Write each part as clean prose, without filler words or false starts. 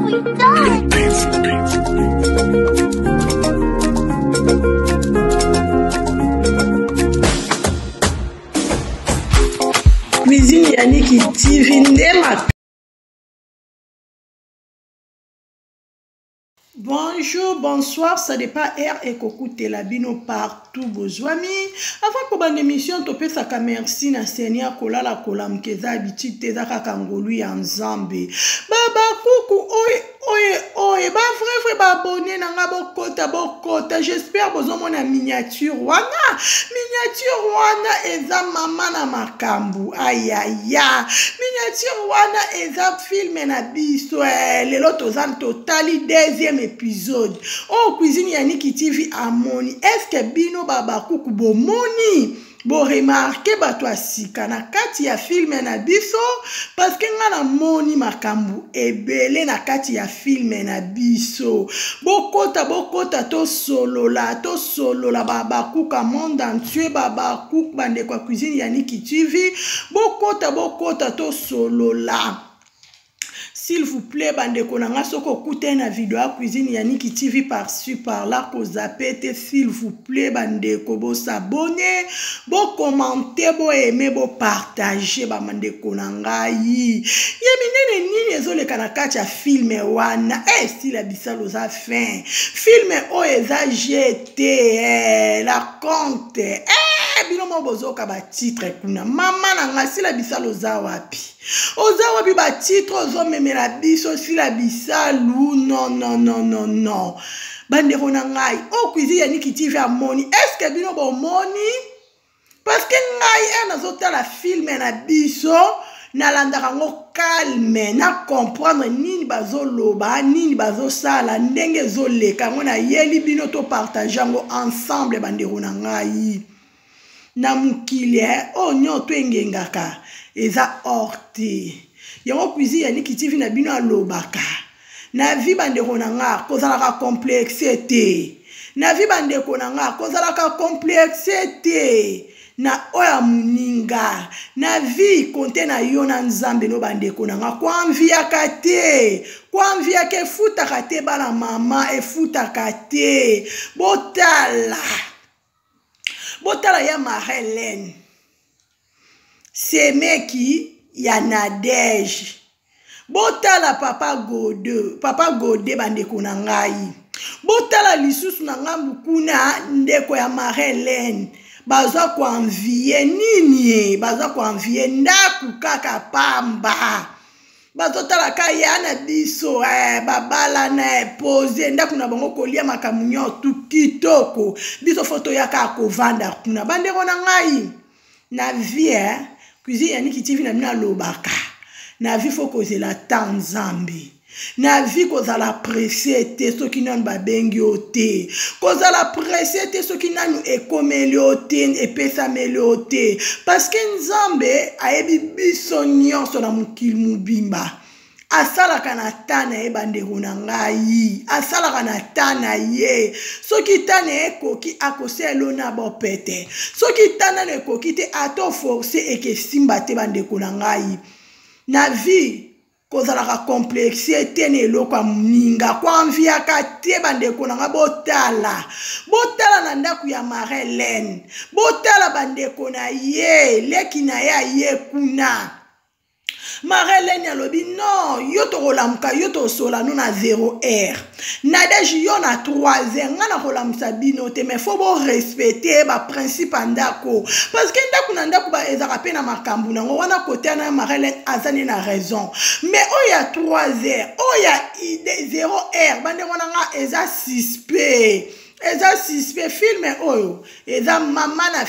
we done? Cuisine Yannick TV Ndema. Bonjour, bonsoir, ça dépend R et Kokoute Labino partout, vos amis. Avant que bonne émission, topé sa merci na Seigneur kola la kolam keza habitude teza kakangolu ya nzambe. Baba kuku oye, ba vrai ba abonné na nga bokota. J'espère bozo mona miniature wana eza mama na makambu. Ayaya. Miniature wana eza film na biso lelo tozan totali deuxième épisode. Oh, Cuisine Yannick TV amoni. Est-ce que bino baba kuku bomoni? Bo remarqué bato asika na kati ya film na biso parce que nga na moni makambu ebele na kati ya film na biso. Bokota to solola baba kuka monde entier baba kuk bande kwa Cuisine Yannick TV. Bokota to solola. S'il vous plaît, bande konanga soko koute na vidéo à Cuisine Yannick TV par-ci par-là ko zapete, s'il vous plaît, bande ko bo s'abonner, bo commenter, bo aimer, bo partager ba bande konanga yi. Ye nini ezole kanakati ya film wana. Si la bisalo za fin. Film o eza jeté la compte. Bino mo bozoka ba titre kuna. Mama nanga si la bisalo za wapi. Oza wapi ba titre ozo memela biso si la bisalu non. Bandeko na ngai o Cuisine Yannick TV amoni. Est-ce que bino bo moni? Parce que ngai nazotala film na biso na landaka ngo calme na comprendre nini bazoloba nini bazosala ndenge zoleka ngo na yeli bino to partager ngo ensemble bandeko na ngai. Na mukili o nyoto engengaka eza orte yango Cuisine Yannick TV na bino alobaka na vi bandeko na nga kozalaka complexe te na vi bandeko na nga kozalaka complexe te na oya muninga na vi konte na yo na nzambe no bandeko na nga kwa mviaka te kwa mviaka efutaka te bana mama efutaka te botala ya Marie-Hélène semeki ya Nadège botala papa Gode bandeko na ngai botala lisusu na ngambu kuna ndeko ya Marie-Hélène bazwa kuanvie nini bazwa kuanvie ndaku kaka pamba bazotala kaya na biso babala na pose ndaku na bango kolia makamunyo tukitoko biso foto yaka kovanda kuna bandeko na ngai na vie Cuisine Yannick TV na mina lobaka na vie faut causer la Tanzambi na vie kozala pressé te soki nanu babengi o te kozala pressé te soki nanu ekomeli o te epesameli o te parce que nzambe ayebi biso nyonso na mokili mobimba asalaka na ta na ye bandeko na ngai asalaka na ta na ye soki ta na ekoki akoselo na bopete soki ta na ekoki te ato force ekesimba te bandeko na ngai na vie kozalaka complexe te na eloko ya moninga kwa mviaka te bandeko na nga botala na ndaku ya Marie-Hélène botala bandeko na ye leki na ye aye kuna Marie-Hélène alobi non yo tokolamuka yo tosola no na 0h Nadège yo na 3h nga na kolamusa bino te mais faut bo respecter ba principe ndako parce que ndako na ndako ba ezaka pe na makambu nango wana kote na Marie-Hélène azani na raison mais oya 3h oya 0h bandeko na nga eza suspect film oyo eza mama na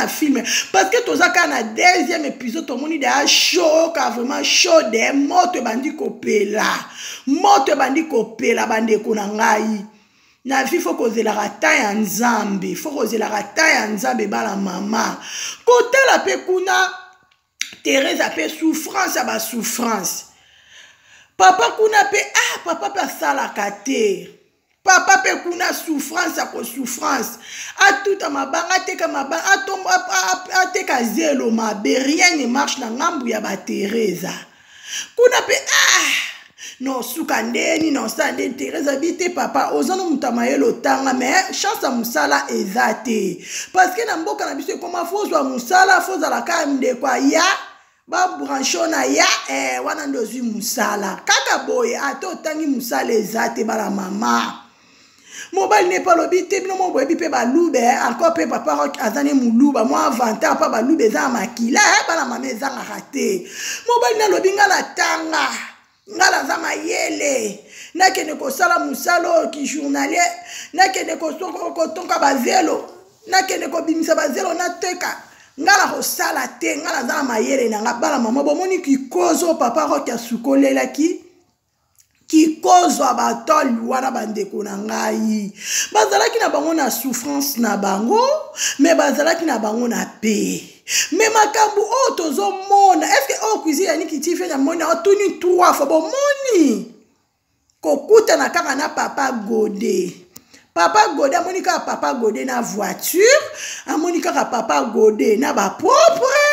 film parce que tozaka na deuxième épisode tomoni da show ka vraiment show de moto bandi kopela bandeko na ngai na vie faut kozela rata ya nzambe bala mama kotala pe kuna Thérèse pe souffrance ba souffrance papa kuna pe papa pe salaka te papa pe kuna souffrance ako souffrance atuta mabanga ateka mabanga ateka zelo mabe rien ne marche na ngambu ya ba Teresa kuna pe non suka ndeni non sa ndeni Thérèse habite papa ozano mutamayelo tanga mais chance à musala ezate parce que na mboka na biso koma fozwa musala fozala ka ndeko ya ba branchona ya wana ndozi musala kaka boye ato tangi musala ezate bala mama mobile n'est pas lobité bino mo boyebi pe balube encore pe papa rock azane muluba mo avantage pa balube za makila bala mama ezanga raté mobile na lobinga la tanga ngala za mayele nakende kosala musalo ki journalier nakende kotonka bazelo nakende kobimisa bazelo nateka ngala kosala te ngala za mayele na ngabala mama bomoni kikozo papa rock asukolela kikozo abatoli wana bandeko na ngai bazalaki na bango na souffrance na bango mais bazalaki na bango na paix mais makambu o tozo mona est-ce que o cuisine yani kitife na mona otuni 3 fois bon moni kokuta na kaka na papa Godé amoni kaka papa Godé na voiture amoni kaka papa Godé na ba propre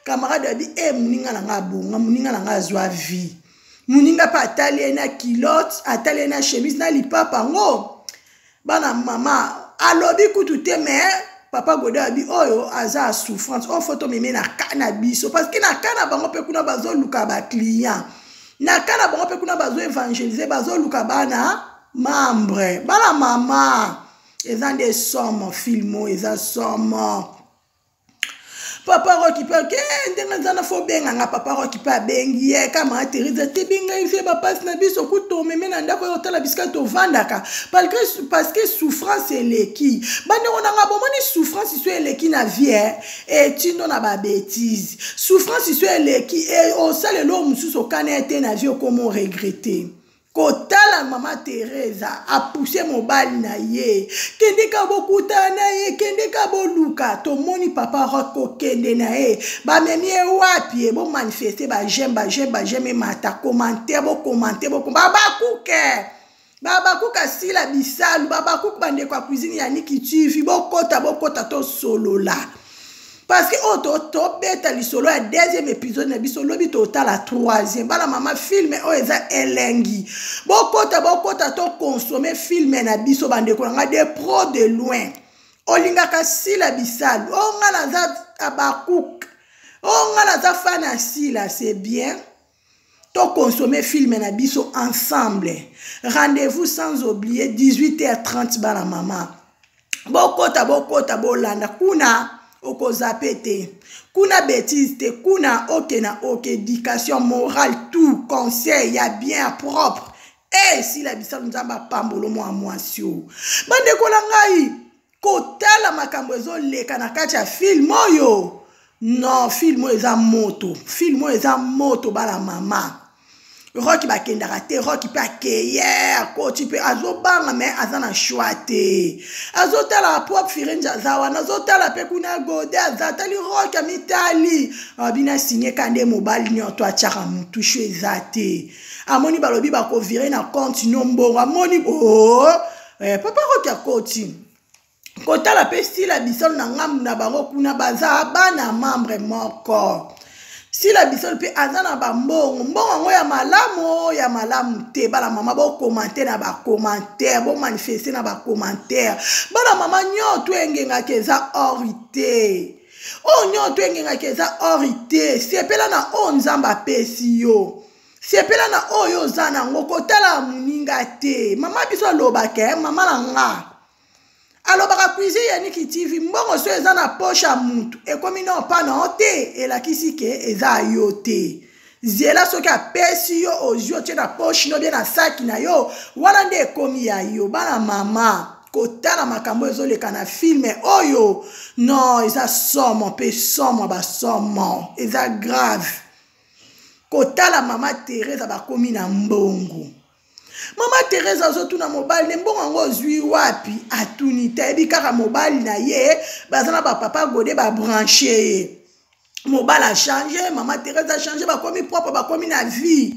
camarade abi muninga na ngabunga muninga na ngazwa vie muninga pa atali na kilote atali na chemise na lipapa ngo bana mama alobi kutu te mais papa Godé abi oyo aza souffrance o photo meme na kana biso parce que na kana bango pe kuna bazo luka ba client na kana bango pe kuna bazo évangéliser bazo luka bana membre bana mama eza des sommes filmo eza somme papa roki pa ke ndenga zana fo benga nga papa roki pa bengi ye kama Thérèse te benga ife ba passe na biso kuto meme na ndako yo tala biska to vandaka parce que souffrance eleki bande ona nga bomoni souffrance so eleki na vie et tino na ba bêtise souffrance so eleki et o sale lo mususo kanete na vie comment regretter kotala mama Thérèse a poussé mobile na ye kende ka bokuta na ye kende ka boluka to moni papa roko kende na ye ba memi e wapi e bo manifester ba j'aime mata commenter bo baba kuka sila bisalu baba kuka bande kwa cuisine ya niki TV bokota to solola parce que to beta lisolo ya deuxième épisode na biso lobi total la troisième bala mama film o eza elengi bokota to consommer film na biso bande ko nga de pro de loin olinga ka sila bisalu o nga na za abakuk o nga na za fana sila c'est bien to consommer film na biso ensemble rendez-vous sans oublier 18h30 bala mama bokota bolanda kuna okozapete kuna bêtise te kuna éducation morale tout conseil ya bien propre et si la bisa nzamba pambolo moi sio bande kola ngai kotala makambo ezoleka na kati ya film oyo non film eza moto bala mama Roki bakendaka te Roki pe akeye koti pe azobanga mais azana choix te azotala propre firenja zawana azotala pe kuna Godé azatali Roki amitali abina signé kande mobile nyoto achaka mutu chezate amoni balobi bako virer na compte nombongo amoni papa Roki akoti kotala pe style bisol na ngam na bango kuna baza bana membre moko si la bisol pe azana ba mbongo ngo ya malamu te bala mama bo commenter na ba commentaire bo manifester na ba commentaire bala mama nyoto engenga keza orité o nyoto engenga keza orité sepela na onzamba pesi yo sepela na oyo zana ngokotala muninga te mama biso lobake mama na nga alobaka cuisine ya niki TV mbongo so eza na poche ya mutu ekomi na opana ote elakisi ke eza yo te zela soki apesi yo ozwi otie na poche no bie na saki na yo wana nde ekomi ya yo bana mama kotala makambo ezoleka na filme oyo non eza somo mpe somo basomo eza grave kotala mama Thérèse bakomi na mbongo mama Thérèse azotuna mobile mbongo ngo ozwi wapi atuni te ebi kaka mobile na ye bazana ba papa Godé ba brancher mobile a changé mama Thérèse a changé bakomi propre bakomi na vie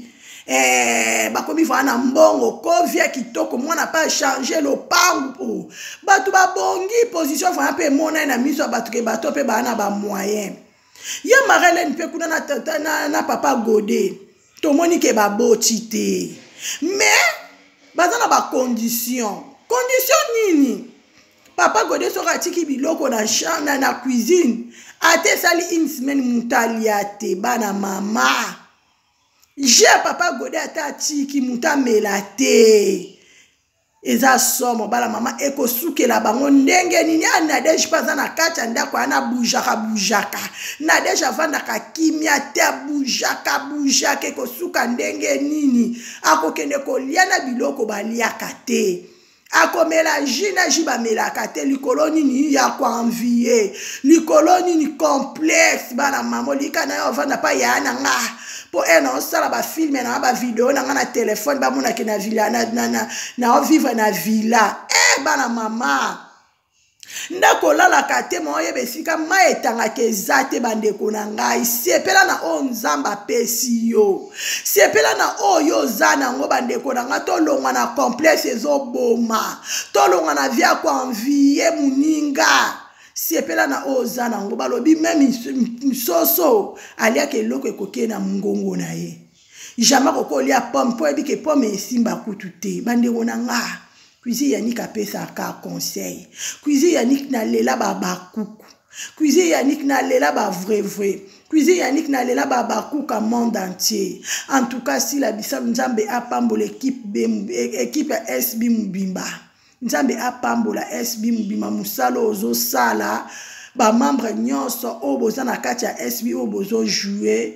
bakomi vana mbongo kovia kitoko mwana pa changer le pango batu ba bongi position fa pe mona na miso batu ke bato pe bana ba moyen ya Marlène pe kuna na papa Godé to moni ke ba boti te mais baza na ba condition nini papa Godé soka tiki biloko na chambre na cuisine ate sali une semaine mutaliate bana mama j'ai papa Godé ata tiki mutamelate eza somo bala mama eko sukela bango ndenge nini Nadège paza na kati ndako ana bujaka Nadège avandaka kimia te bujaka eko suka ndenge nini akokende kolia na biloko baliaka te akomela jina jiba melaka te likolo nini ya koenvier likolo nini complexe bana mama lika na yo vanda pa ya na nga po ena osala ba film na ba video na nga na telefone ba mona ke na villa na vivre na villa bana mama ndako lala kate moye besika maetanga kezate bandeko na ngai sepela na o nzamba pesi yo sepela na oyo zana ngo bandeko na nga tolongwa na complexe ezoboma tolongwa na via kwa envie muninga sepela na o zana ngo balobi même msoso alia ke loko ekoke na ngongo na ye jamais kokolia pomme po ebike pomme esimba kutu te bandeko na nga cuisine Yannick apesa ka conseil cuisine Yannick na lela ba bakuku cuisine Yannick na lela ba vrai cuisine Yannick na lela ba bakuka monde entier en tout cas si la bisa nzambe apambola équipe SB Mubimba nzambe apambola SB Mubimba musalo ozo sala ba membre nyonso o boza na kati ya SB o bozo jouer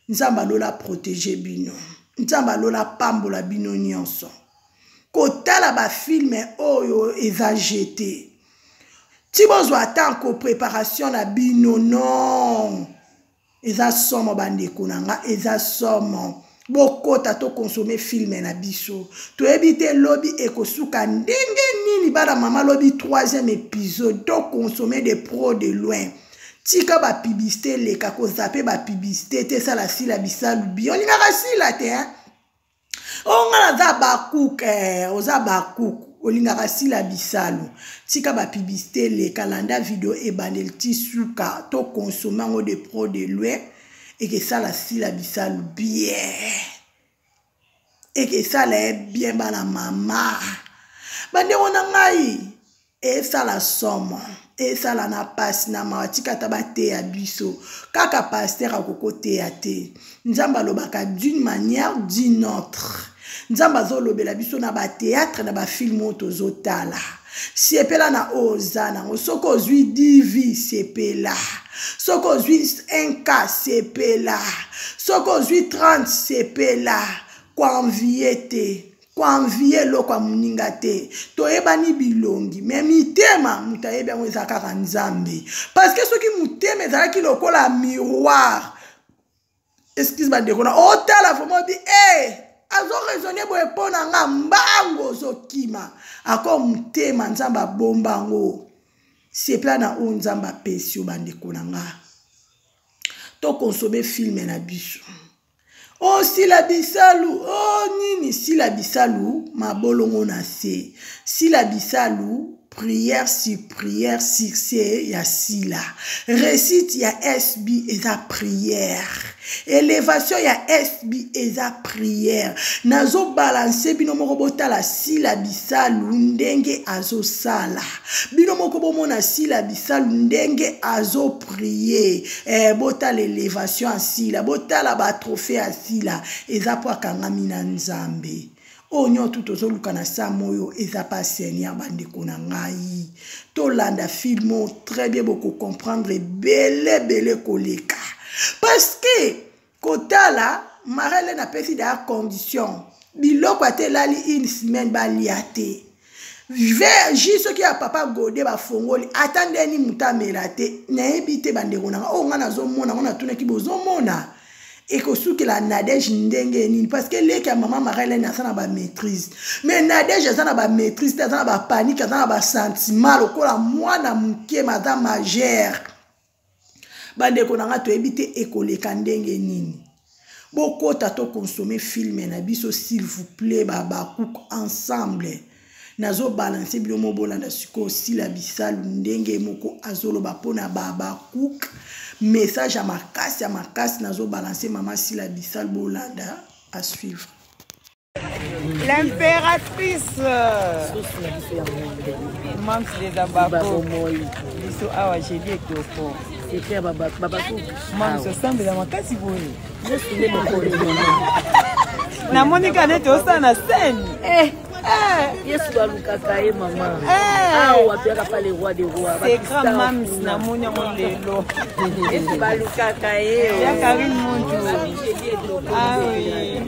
nzamba lola protéger bino nzamba lola pambola bino nyonso kotala ba film oyo eza jeté ti bozwa tanko préparation na bino non eza somo bandeko nanga eza somo bokota to consommer film na biso to ebite lobby ekosuka ndenge nini bana mama lobby 3e épisode to consommer des pros de loin tika ba publicité leka ko zaper ba publicité te sala sila bisalu bi on ngaka sila te hein onga za bakuk oza bakuk olingaka sila bisalu tika ba publicité le calendar vidéo e bandel tisuka to consommer ngo de pro de loin et que ça la sila bisalu bien et que ça la bien bana mama bande ona ngai et ça la somme et ça la na passe na matika tabate ya biso kaka pasteur akoko te ya te nzamba lobaka d'une manière d'une autre nzamba zolobela biso na ba théâtre na ba film otozotala sepela na ozana soko zui divi sepela soko zui 1K sepela soko zui 30 sepela kwa enviete kwa envie lo kwa muninga te toyebani bilongi mais mitema mutayebi yango eza kaka nzambe parce que soki mutema ezalaki lokola miroir excuse bandeko na otala vraiment bi azo raisonner boye pona nga mbango zokima ako mutema nzamba bomba ngo sepla na o nzamba pesio bandeko na nga to consommer film na biso oh sila bisalu oh nini sila bisalu mabolongo na se sila bisalu prière sur prière succès ya sila récite ya SB eza prière élévation ya SB eza prière nazo balancer bino moko botala sila bisalu ndenge azo sala bino moko bomona sila bisalu ndenge azo prier botala élévation ya sila botala ba trophée ya sila eza po akangami na nzambe onyo tutozo lukana sa moyo eza pa seigneur bandeko na ngai tolanda filmo très bien beaucoup comprendre belé koleka parce que kotala marele na pesi da condition biloko atelali une semaine baliate jiso ki ya papa Godé ba fongoli atandeni mutamela te na ebite bandeko na o ngana zo mona ngona tunaki bozo mona et que ce que la Nadège ndenge parce que les que maman Marelle n'a pas ba maîtrise mais Nadège ça n'a pas maîtrise ça n'a pas panique ça n'a pas sentiment lokola mwana muke madame magère bande ko nga to ebite ekoleka ndenge nini bokota to consommer film na biso s'il vous plaît baba cook ensemble nazo balancer bilomo bolanda siko si la bisalu ndenge moko azolo bapona baba cook message à ma casse nazo balancer maman si la bisalu bolanda à suivre. L'impératrice. Mams les ababos. Biso awa j'ai dit que au c'est clair babako. Mams semble la makasi boni. Na Monica net au sana scène. Yesu balukaka ye maman. Awa peka pa le roi des rois. C'est grand Mams na monia molelo. Yesu balukaka ye. Ya Karine Montou. Ah oui.